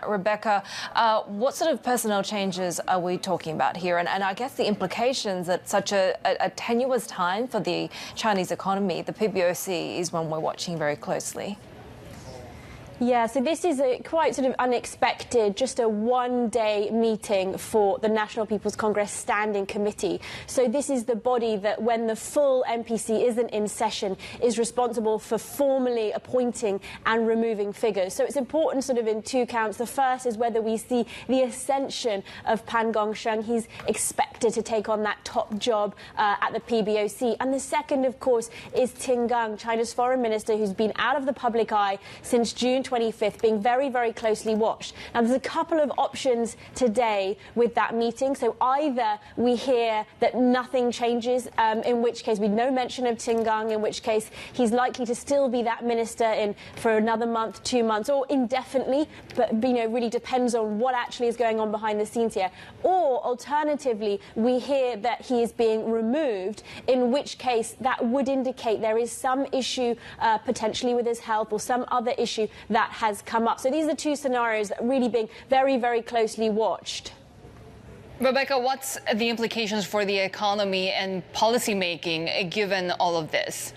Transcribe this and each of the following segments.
Rebecca, what sort of personnel changes are we talking about here? And I guess the implications at such a tenuous time for the Chinese economy, the PBOC is one we're watching very closely. Yeah, so this is a quite sort of unexpected, just a one-day meeting for the National People's Congress Standing Committee. So this is the body that, when the full NPC isn't in session, is responsible for formally appointing and removing figures. So it's important sort of in two counts. The first is whether we see the ascension of Pan Gongsheng. He's expected to take on that top job at the PBOC. And the second, of course, is Qin Gang, China's foreign minister, who's been out of the public eye since June 25th, being very, very closely watched. Now, there's a couple of options today with that meeting. So either we hear that nothing changes, in which case we no mention of Qin Gang, in which case he's likely to still be that minister for another month, 2 months, or indefinitely, but really depends on what actually is going on behind the scenes here. Or alternatively, we hear that he is being removed, in which case that would indicate there is some issue potentially with his health or some other issue that has come up. So these are the two scenarios that are really being very, very closely watched. Rebecca, what's the implications for the economy and policymaking given all of this?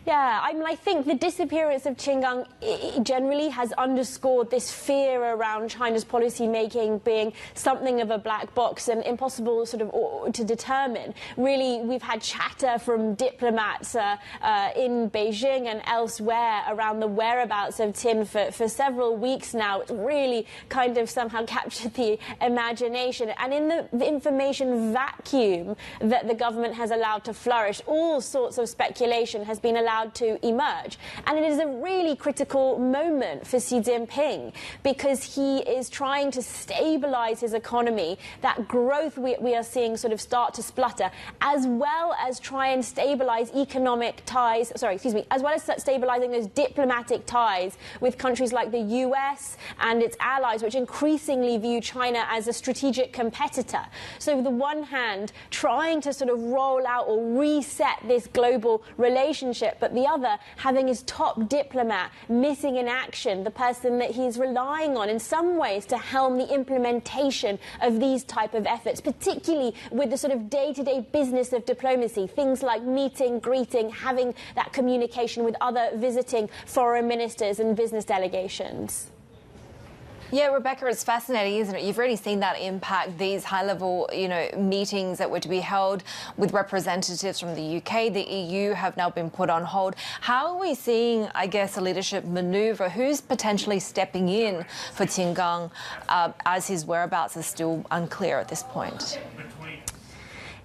Yeah, I think the disappearance of Qin Gang generally has underscored this fear around China's policy making being something of a black box and impossible sort of to determine. Really, we've had chatter from diplomats in Beijing and elsewhere around the whereabouts of Qin for several weeks now. It's really kind of somehow captured the imagination. And in the information vacuum that the government has allowed to flourish, all sorts of speculation has been allowed to emerge. And it is a really critical moment for Xi Jinping because he is trying to stabilize his economy, that growth we are seeing sort of start to splutter, as well as try and stabilize economic ties, as well as stabilizing those diplomatic ties with countries like the US and its allies, which increasingly view China as a strategic competitor. So, on the one hand, trying to sort of roll out or reset this global relationship, but the other having his top diplomat missing in action, the person that he's relying on in some ways to helm the implementation of these type of efforts, particularly with the sort of day-to-day business of diplomacy, things like meeting, greeting, having that communication with other visiting foreign ministers and business delegations. Yeah, Rebecca, it's fascinating, isn't it? You've already seen that impact, these high-level, meetings that were to be held with representatives from the UK, the EU have now been put on hold. How are we seeing, I guess, a leadership manoeuvre? Who's potentially stepping in for Qin Gang as his whereabouts is still unclear at this point?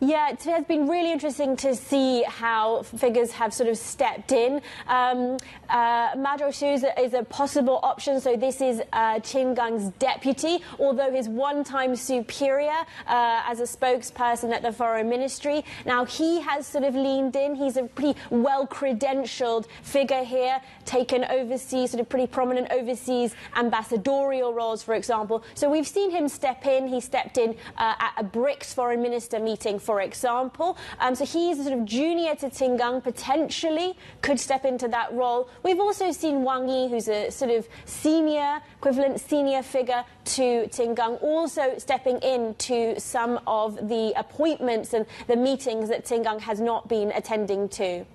Yeah, it has been really interesting to see how figures have sort of stepped in. Ma Zhou is a possible option. So this is Qin Gang's deputy, although his one-time superior as a spokesperson at the foreign ministry. Now, he has sort of leaned in. He's a pretty well-credentialed figure here, taken overseas, sort of pretty prominent overseas ambassadorial roles, for example. So we've seen him step in. He stepped in at a BRICS foreign minister meeting, for example. So he's a sort of junior to Qin Gang, potentially could step into that role. We've also seen Wang Yi, who's a sort of equivalent senior figure to Qin Gang, also stepping into some of the appointments and the meetings that Qin Gang has not been attending to.